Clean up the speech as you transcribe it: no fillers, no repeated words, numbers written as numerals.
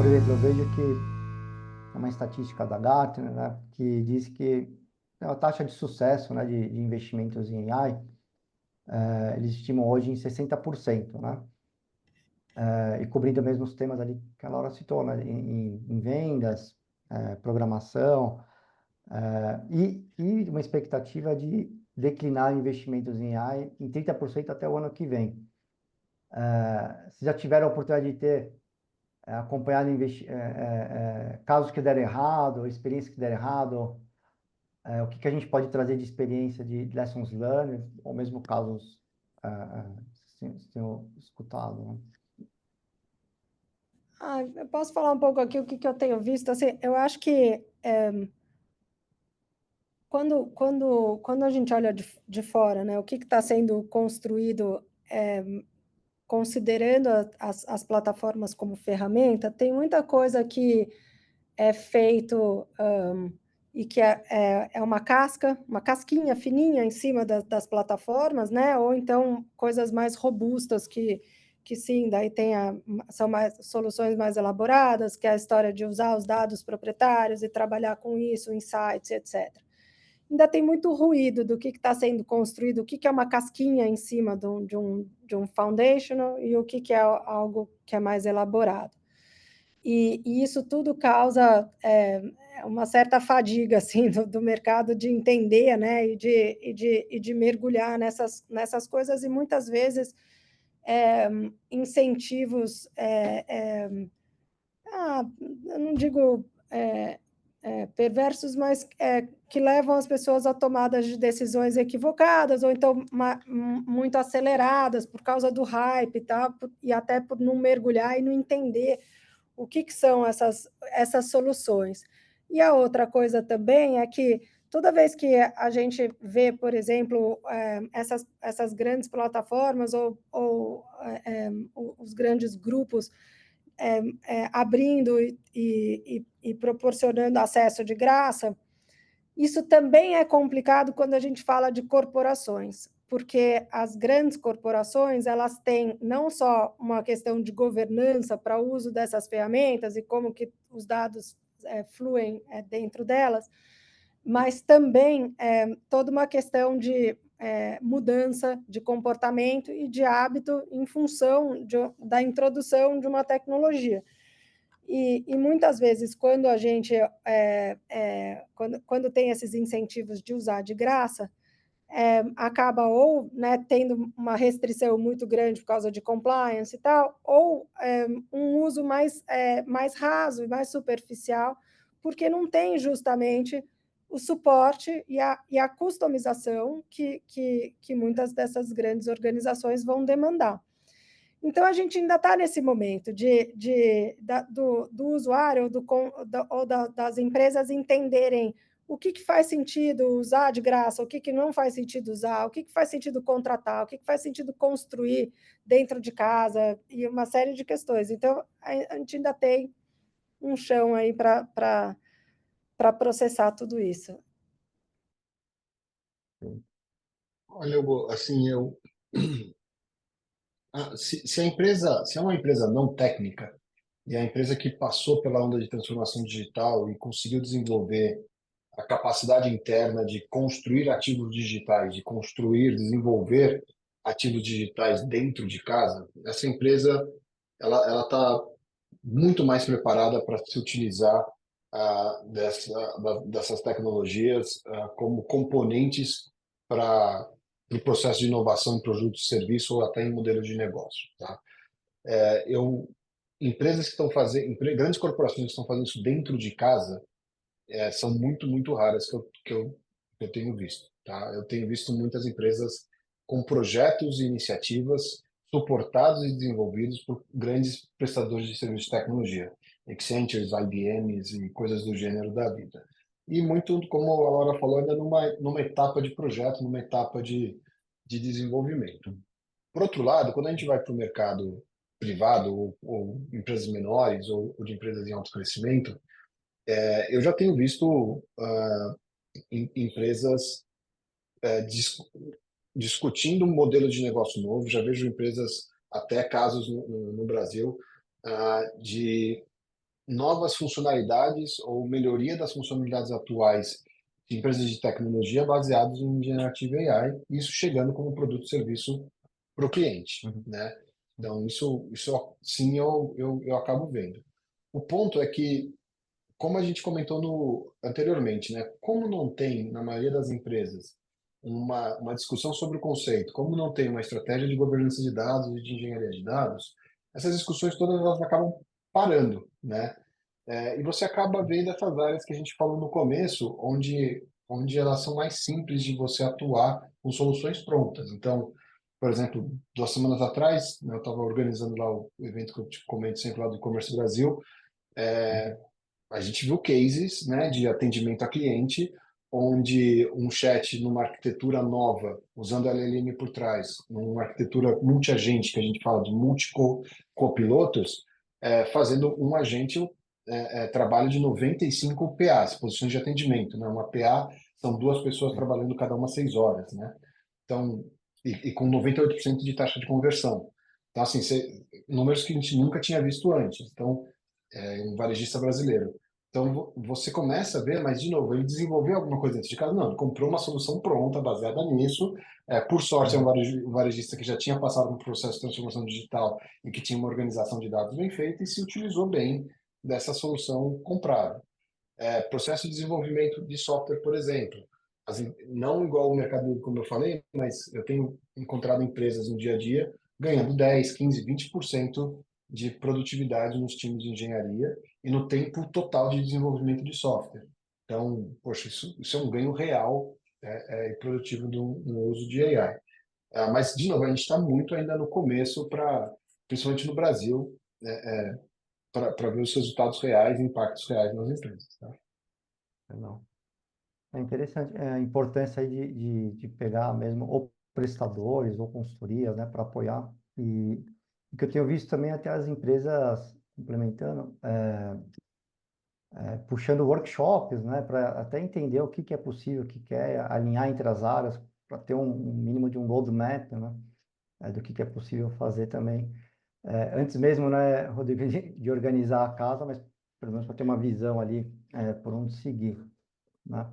por exemplo, eu vejo que é uma estatística da Gartner, né, que diz que a taxa de sucesso, né, de investimentos em AI, eles estimam hoje em 60%, né? E cobrindo mesmo os temas ali que a Laura citou, né, em vendas, programação, e uma expectativa de declinar investimentos em AI em 30% até o ano que vem. Vocês já tiveram a oportunidade de ter acompanhado casos que deram errado, experiências que deram errado, o que a gente pode trazer de experiência de lessons learned, ou mesmo casos sem tenham escutado, né? Eu posso falar um pouco aqui o que eu tenho visto. Assim, eu acho que quando a gente olha de fora, né, o que está sendo construído, considerando as plataformas como ferramenta, tem muita coisa que é feito e que é uma casquinha fininha em cima das plataformas, né? Ou então coisas mais robustas que sim, daí são mais soluções mais elaboradas, que é a história de usar os dados proprietários e trabalhar com isso, insights, etc. Ainda tem muito ruído do que está sendo construído, o que é uma casquinha em cima de um foundational e o que é algo que é mais elaborado. E isso tudo causa uma certa fadiga assim, do mercado de entender, né, e de mergulhar nessas coisas, e muitas vezes incentivos, eu não digo perversos, mas que levam as pessoas a tomadas de decisões equivocadas, ou então muito aceleradas por causa do hype e tal, e até por não mergulhar e não entender o que são essas soluções. E a outra coisa também é que toda vez que a gente vê, por exemplo, essas grandes plataformas ou os grandes grupos abrindo e proporcionando acesso de graça, isso também é complicado quando a gente fala de corporações, porque as grandes corporações, elas têm não só uma questão de governança para o uso dessas ferramentas e como que os dados fluem dentro delas, mas também toda uma questão de mudança de comportamento e de hábito em função da introdução de uma tecnologia. E muitas vezes, quando a gente quando tem esses incentivos de usar de graça, acaba ou, né, tendo uma restrição muito grande por causa de compliance e tal, ou um uso mais raso e mais superficial, porque não tem justamente o suporte e a customização que muitas dessas grandes organizações vão demandar. Então, a gente ainda está nesse momento do usuário das empresas entenderem o que faz sentido usar de graça, o que não faz sentido usar, o que faz sentido contratar, o que faz sentido construir dentro de casa, e uma série de questões. Então, a gente ainda tem um chão aí para processar tudo isso. Olha, Hugo, assim, se é uma empresa não técnica, e a empresa que passou pela onda de transformação digital e conseguiu desenvolver a capacidade interna de construir ativos digitais, de construir, desenvolver ativos digitais dentro de casa, essa empresa ela está muito mais preparada para se utilizar dessas tecnologias como componentes para o processo de inovação em produtos, serviço ou até em modelo de negócio, tá? Empresas que estão fazendo, grandes corporações que estão fazendo isso dentro de casa, são muito raras que eu tenho visto, tá? Eu tenho visto muitas empresas com projetos e iniciativas suportados e desenvolvidos por grandes prestadores de serviços de tecnologia, Accenture, IBMs e coisas do gênero da vida. E muito, como a Laura falou, ainda numa etapa de projeto, numa etapa de desenvolvimento. Por outro lado, quando a gente vai para o mercado privado, ou empresas menores, ou de empresas em alto crescimento, eu já tenho visto empresas discutindo um modelo de negócio novo, já vejo empresas, até casos no Brasil, de novas funcionalidades ou melhoria das funcionalidades atuais de empresas de tecnologia baseadas em Generative AI, isso chegando como produto e serviço para o cliente, Uhum. né? Então, isso sim eu acabo vendo. O ponto é que, como a gente comentou anteriormente, né? Como não tem, na maioria das empresas, uma discussão sobre o conceito, como não tem uma estratégia de governança de dados e de engenharia de dados, essas discussões todas elas acabam parando, né? E você acaba vendo essas áreas que a gente falou no começo, onde elas são mais simples de você atuar com soluções prontas. Então, por exemplo, 2 semanas atrás, né, eu estava organizando lá o evento que eu te comento sempre lá do E-Commerce Brasil, a gente viu cases, né, de atendimento a cliente, onde um chat numa arquitetura nova, usando LLM por trás, numa arquitetura multi-agente, que a gente fala de multi-copilotos, fazendo um agente trabalho de 95 PAs, posições de atendimento. Né? Uma PA são 2 pessoas trabalhando cada uma 6 horas. Né? Então, e com 98% de taxa de conversão. Então, assim, números que a gente nunca tinha visto antes. Então, um varejista brasileiro. Então, você começa a ver, mas, de novo, ele desenvolveu alguma coisa dentro de casa? Não, ele comprou uma solução pronta, baseada nisso. Por sorte, é um Uhum. varejista que já tinha passado por um processo de transformação digital e que tinha uma organização de dados bem feita e se utilizou bem dessa solução comprada. Processo de desenvolvimento de software, por exemplo. Não igual o mercado, como eu falei, mas eu tenho encontrado empresas no dia a dia ganhando 10, 15, 20% de produtividade nos times de engenharia e no tempo total de desenvolvimento de software. Então, poxa, isso é um ganho real e produtivo no uso de AI. Mas, de novo, a gente está muito ainda no começo, principalmente no Brasil, para ver os resultados reais e impactos reais nas empresas. Tá? Legal. É interessante, a importância aí de pegar mesmo ou prestadores ou consultorias, né, para apoiar. E o que eu tenho visto também até as empresas implementando, puxando workshops, né, para até entender o que que é possível, o que que é, alinhar entre as áreas, para ter um mínimo de um roadmap, né, do que é possível fazer também. Antes mesmo, né, Rodrigo, de organizar a casa, mas pelo menos para ter uma visão ali, por onde seguir, né?